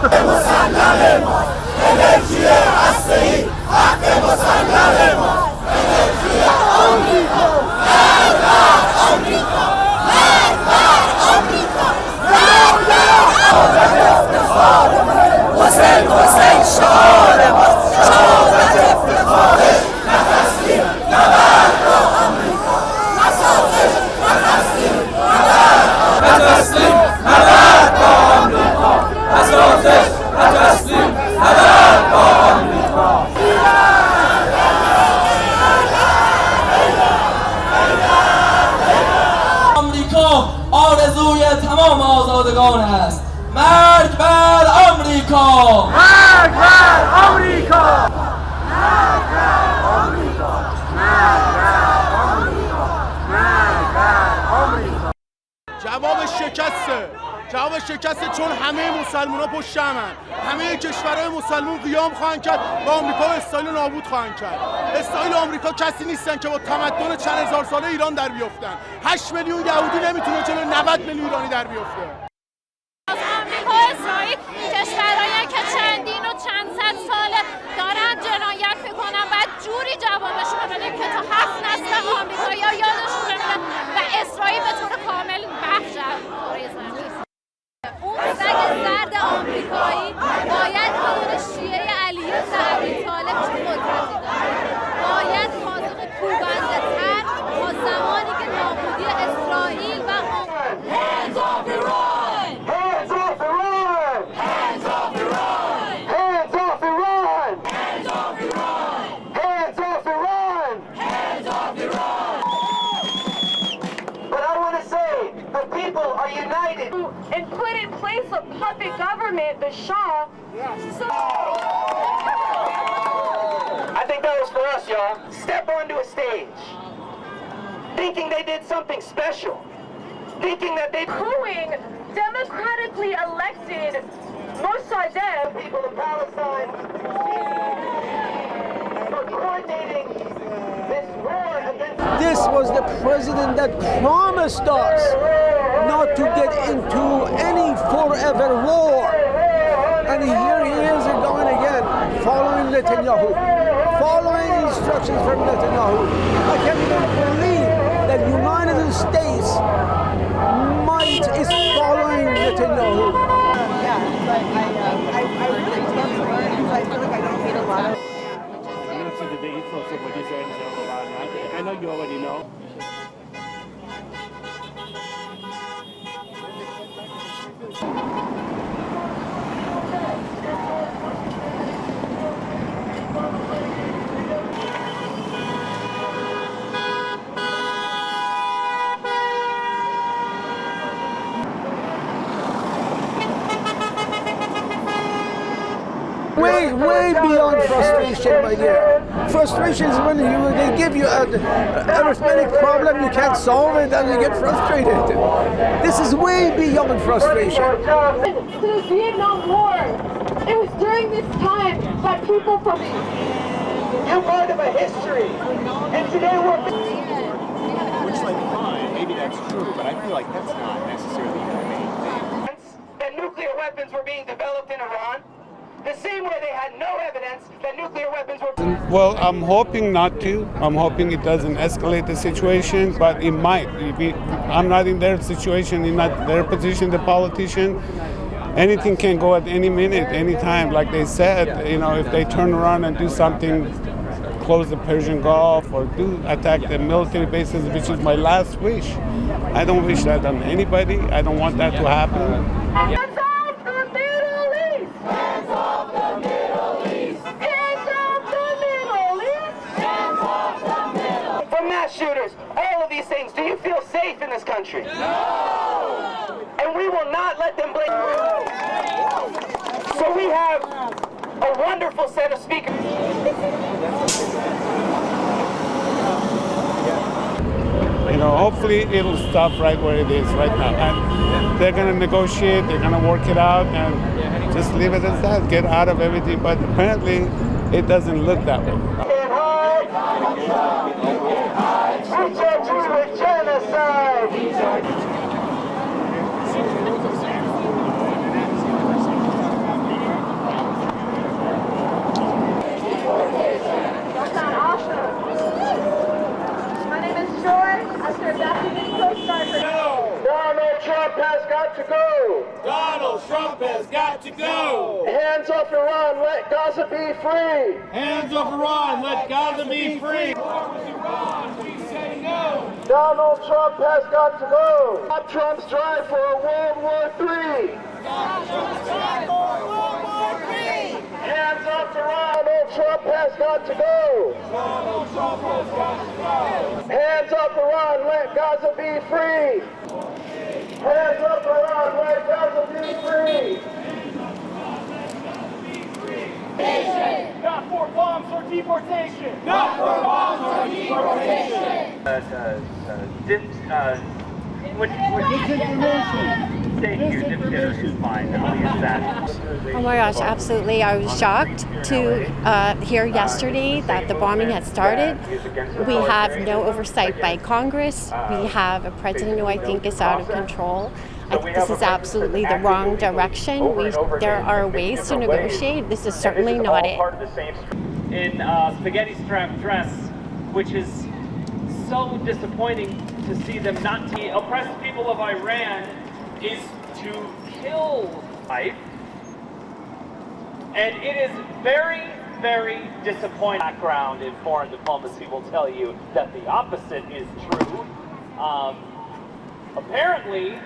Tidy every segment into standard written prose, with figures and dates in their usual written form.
مسلم ما انرژی هسته‌ای حق مسلم ما انرژی آمریکا آمریکا آمریکا حسین حسین شعار ما شهادت افتخار نه تسلیم نه مرگ با آمریکا نه سازش نه تسلیم نه مرگ نه تسلیم نه مرگ با آمریکا نه سازش نه تسلیم نه مرگ با آمریکا آمریکا آرزوی تمام آزادگان است. مرگ بر آمریکا! مرگ بر آمریکا! مرگ بر آمریکا! مرگ بر آمریکا! مرگ بر آمریکا! جواب شکسته چون همه مسلمان‌ها پشت همن. همه کشورهای مسلمان قیام خواهند کرد و آمریکا و اسرائیل نابود خواهند کرد. اسرائیل و آمریکا کسی نیستن که با تمدن چند هزار ساله ایران در بیفتن. 8 میلیون یهودی نمیتونه جلوی 90 میلیون ایرانی در بیفته. آمریکا و اسرائیل کشورهایی که چندین و چند صد ساله دارن جنایت میکنن و جوری جوابشون رو بدیم که تا 7 نسل آمریکایی‌ها یادشون بمونه و اسرائیل به طور کامل محو شود کره زمین. اون سگ زرد آمریکایی باید بدون شیعه علی و ابی طالب چه قدرتی داره. باید پاسخ کوبنده تر تا زمانی که نابودی اسرائیل و Hands off Iran! Hands off Iran! Hands off Iran! Hands off Iran! Hands off Iran! Hands off Iran! Hands off Iran! But I want to say, the people are united. And put in place a puppet government, the Shah. So I think that was for us, y'all. Step onto a stage, thinking they did something special, thinking that they cooing democratically elected Mossadegh. People of Palestine for coordinating this war against. This was the president that promised us not to get into any forever war. And here he is going again, following Netanyahu, following instructions from Netanyahu. I can't even believe that United States might is following Netanyahu. Yeah, but I really can't learn because I feel like I don't need a lot of. I know you already know. Way beyond frustration, my dear. Frustration is when they give you an arithmetic problem, you can't solve it, and you get frustrated. This is way beyond frustration. To the Vietnam War, it was during this time that people from You're part of a history, and today we're. Which, like, fine, maybe that's true, but I feel like that's not necessarily the main thing. That nuclear weapons were being developed in Iran, the same way they had no evidence that nuclear weapons were. Well, I'm hoping not to. I'm hoping it doesn't escalate the situation, but it might. I'm not in their situation, in not their position, the politician. Anything can go at any minute, any time. Like they said, you know, if they turn around and do something, close the Persian Gulf or do attack the military bases, which is my last wish. I don't wish that on anybody. I don't want that to happen. Hands off the Middle East! Hands off the Middle East! Hands off the Middle East! Hands off the Middle East! From mass shooters, all of these things, do you feel safe in this country? No! And we will not let them blame you. So we have a wonderful set of speakers. You know, hopefully it'll stop right where it is right now. And they're going to negotiate, they're going to work it out, and just leave it as that, get out of everything. But apparently, it doesn't look that way. We charge you with genocide. got to go. Donald Trump has got to go. Hands off Iran, let Gaza be free. Hands off Iran, let Gaza be free. Donald Trump has got to go. Stop Trump's drive for a World War III. Hands off Iran. Donald Trump has got to go. Hands off Iran, let Gaza be free. Hands off Iran, let Gaza be free. Not for bombs or deportation. Not for bombs or deportation. Disinformation. Thank you. Disinformation is fine. I'll use that. Oh my gosh, absolutely. I was shocked to hear yesterday that the bombing had started. We have no oversight by Congress. We have a president who I think is out of control. I think this is absolutely the wrong direction. There are ways to negotiate. This is certainly not it. In spaghetti strap dress, which is so disappointing to see them not. The oppressed people of Iran is to kill life, and it is very, very disappointing. Background in foreign diplomacy will tell you that the opposite is true. Apparently,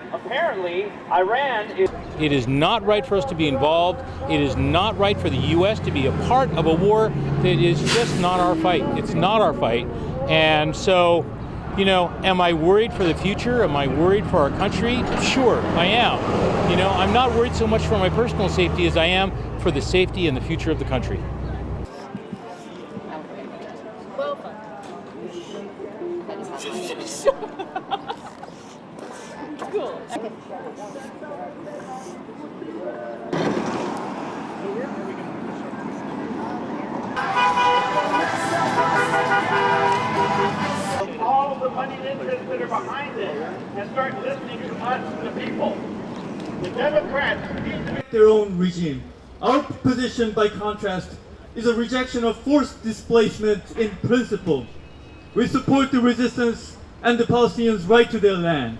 Iran is... It is not right for us to be involved. It is not right for the U.S. to be a part of a war that is just not our fight. It's not our fight. And so, you know, am I worried for the future? Am I worried for our country? Sure, I am. You know, I'm not worried so much for my personal safety as I am for the safety and the future of the country. Cool. All of the money interests that are behind this and start listening to us, the people. The Democrats need to their own regime. Our position, by contrast, is a rejection of forced displacement in principle. We support the resistance and the Palestinians' right to their land.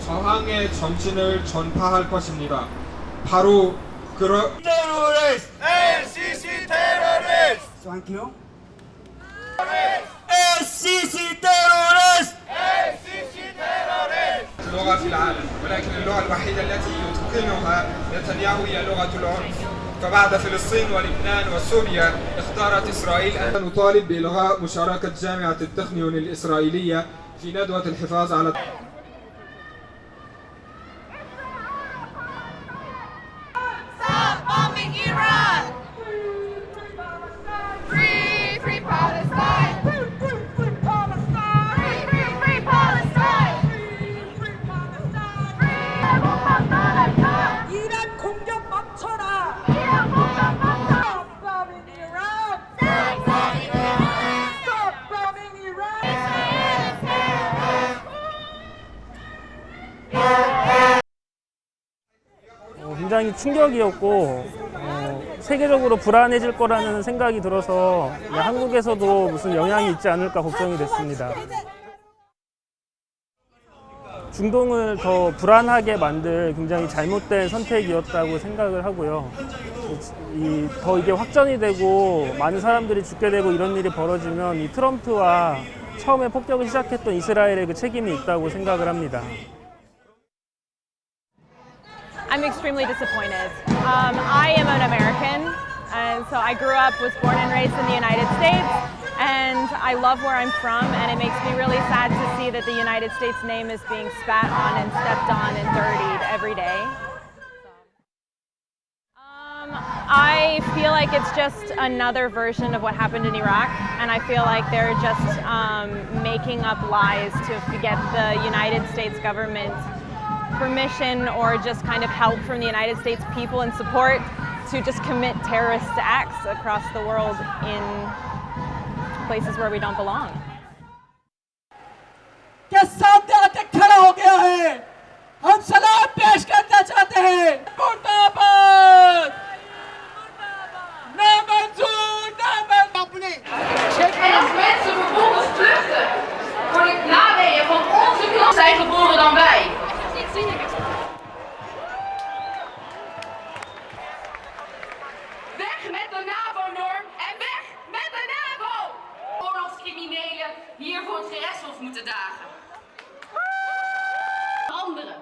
저항의 정신을 전파할 것입니다. 바로 그런 Terrorist! LCC terrorist! Thank you. LCC terrorist! LCC terrorist! لغة في العالم، ولكن اللغة الوحيدة التي يتقنها نتنياهو هي لغة العنف. فبعد فلسطين ولبنان وسوريا اختارت إسرائيل أن نطالب بإلغاء مشاركة جامعة التخنيون الإسرائيلية في ندوة الحفاظ على Stop bombing Iran! Free, free Palestine! Free, free, free Palestine! Free, free, free Palestine! Free, free Palestine! 이란 공격 멈춰라! 이란 공격 멈춰라! Stop bombing Iran! Stop bombing Iran! Stop bombing Iran! 굉장히 충격이었고 세계적으로 불안해질 거라는 생각이 들어서 한국에서도 무슨 영향이 있지 않을까 걱정이 됐습니다. 중동을 더 불안하게 만들 굉장히 잘못된 선택이었다고 생각을 하고요. 더 이게 확전이 되고 많은 사람들이 죽게 되고 이런 일이 벌어지면 이 트럼프와 처음에 폭격을 시작했던 이스라엘의 그 책임이 있다고 생각을 합니다. I'm extremely disappointed. I am an American, and so I grew up, was born and raised in the United States, and I love where I'm from, and it makes me really sad to see that the United States name is being spat on and stepped on and dirtied every day. I feel like it's just another version of what happened in Iraq, and I feel like they're just making up lies to get the United States government permission or just kind of help from the United States people and support to just commit terrorist acts across the world in places where we don't belong. के सामने आके खड़ा हो गया है, हम सलाम पेश करना चाहते हैं। मुर्दाबाद, ना मंजूर, ना मंजूर। En als mensen vervolgens vluchten, word ik nadenken van onze klas zijn geboren dan wij. te dagen. Anderen.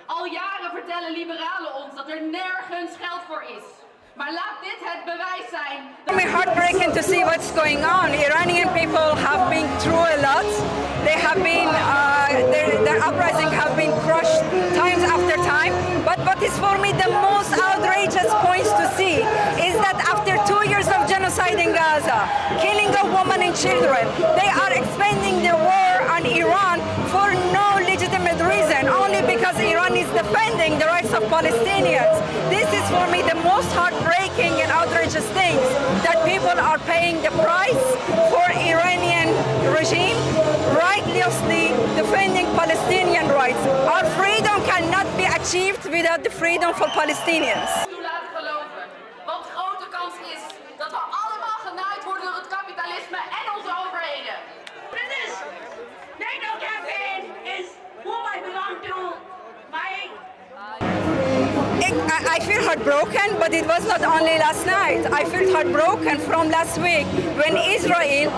Al jaren vertellen liberalen ons dat er nergens geld voor is. Maar laat dit het bewijs zijn. It's heartbreaking to see what's going on. Iranian people have been through a lot. They have been, their uprising have been crushed times after time. But what is for me the most outrageous points to see is that after 2 years of genocide in Gaza, killing of women and children, they are expanding the war on Iran for no legitimate reason, only because Iran is defending the rights of Palestinians. This is for me the most heartbreaking and outrageous things, that people are paying the price for Iranian regime, righteously defending Palestinian rights. Our freedom cannot be achieved without the freedom for Palestinians. Laten geloven, want grote kans is dat we allemaal genaaid worden door het kapitalisme en onze overheden. This NATO campaign is who I belong to. I feel heartbroken, but it was not only last night. I feel heartbroken from last week when Israel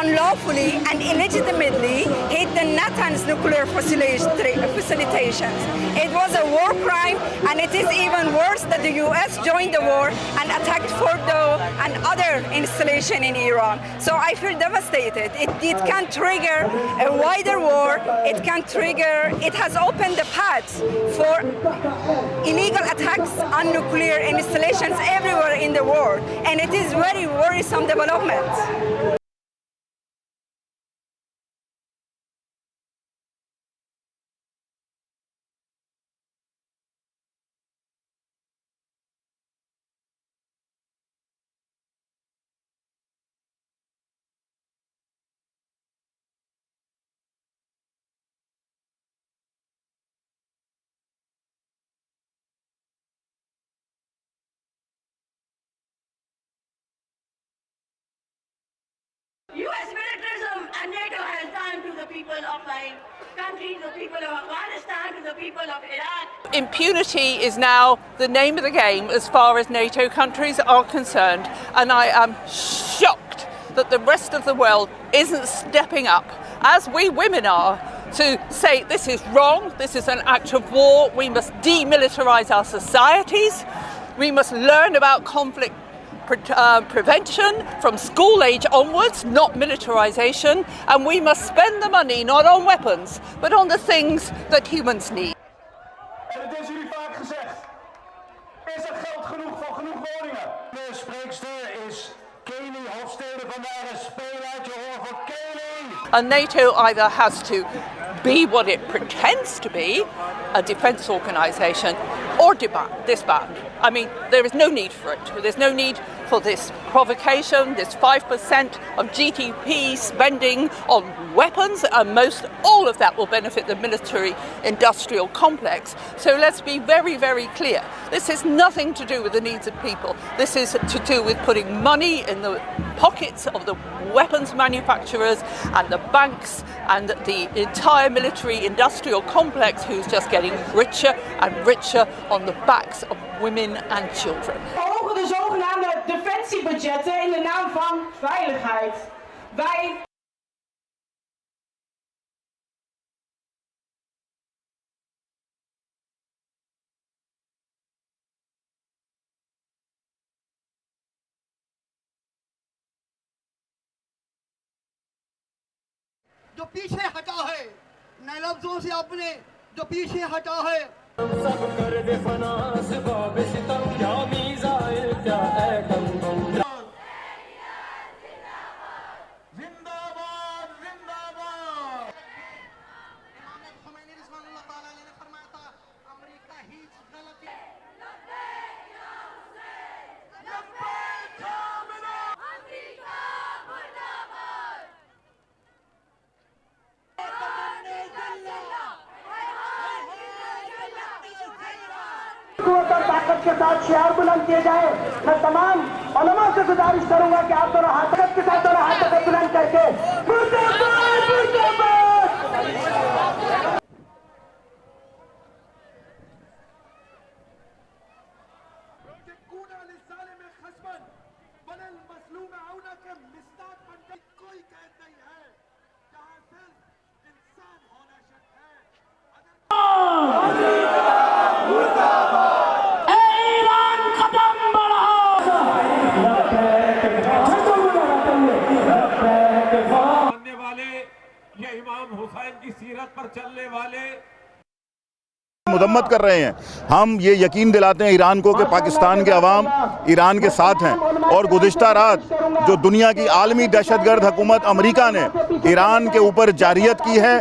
unlawfully and illegitimately hit the Natanz nuclear facilitations. It was a war crime, and it is even worse that the US joined the war and attacked Fordo and other installations in Iran. So I feel devastated. It can trigger a wider war. It has opened the path for illegal attacks on nuclear installations everywhere in the world, and it is very worrisome development. US militarism and NATO has done to the people of my country, to the people of Afghanistan, to the people of Iraq. Impunity is now the name of the game as far as NATO countries are concerned, and I am shocked that the rest of the world isn't stepping up, as we women are, to say this is wrong, this is an act of war, we must demilitarize our societies, we must learn about conflict prevention from school age onwards, not militarization, and we must spend the money not on weapons, but on the things that humans need. En het is jullie vaak gezegd, is er geld genoeg voor genoeg woningen? De spreekster is Kelly Hofstede, vandaar een speelaartje hoor voor Kelly. And NATO either has to be what it pretends to be, a defense organization, or disband. I mean, there is no need for it. There's no need for this provocation, this 5% of GDP spending on weapons, and most all of that will benefit the military-industrial complex. So let's be very, very clear. This has nothing to do with the needs of people. This is to do with putting money in the pockets of the weapons manufacturers and the banks and the entire military-industrial complex, who's just getting richer and richer on the backs of women and children. Verhogen de zogenaamde defensiebudgetten in de naam van veiligheid. Wij जो पीछे हटा है नए लफ्जों से अपने जो पीछे हटा है सब कर दे फना सिबाब सितम क्या मीज़ाइल क्या है कंगम जिंदाबाद जिंदाबाद इमाम खुमैनी रिज़वानुल्लाह ताला अलैहि ने फरमाया था अमेरिका ही गलती और ताकत के साथ शियार बुलंद किए जाए। मैं तमाम उलमा से गुजारिश करूंगा कि आप दोनों हाथ के साथ दोनों हाथों को बुलंद करके मुर्दाबाद मुर्दाबाद कोई कैद नहीं है जहां सिर्फ हुसैन की सीरत पर चलने वाले मजम्मत कर रहे हैं। हम ये यकीन दिलाते हैं ईरान को कि पाकिस्तान के अवाम ईरान के साथ हैं और गुज़िश्ता रात जो दुनिया की आलमी दहशतगर्द हुकूमत अमेरिका ने ईरान के ऊपर जारियत की है,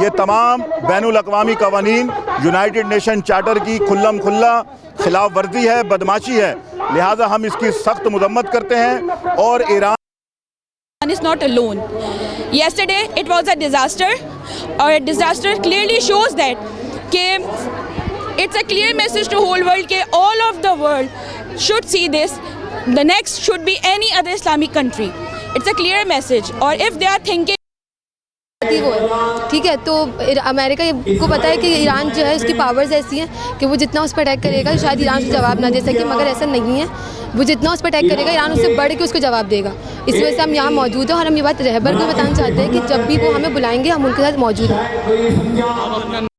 ये तमाम बैनुल अक़वामी कवानीन यूनाइटेड नेशन चार्टर की खुल्लम खुल्ला खिलाफ वर्जी है, बदमाशी है। लिहाजा हम इसकी सख्त मजम्मत करते हैं और Iran is not alone. Yesterday it was a disaster. A disaster clearly shows that it's a clear message to whole world that all of the world should see this. The next should be any other Islamic country. It's a clear message. Or if they are thinking ठीक है, तो America को पता है कि Iran जो है उसकी पावर्स ऐसी हैं कि वो जितना उस पर अटैक करेगा शायद ईरान उसको जवाब ना दे सके, मगर ऐसा नहीं है। वो जितना उस पर अटैक करेगा ईरान उससे बढ़ के उसको जवाब देगा। इस वजह से हम यहाँ मौजूद हैं और हम ये बात रहबर को बताना चाहते हैं कि जब भी वो हमें बुलाएंगे हम उनके साथ मौजूद हैं।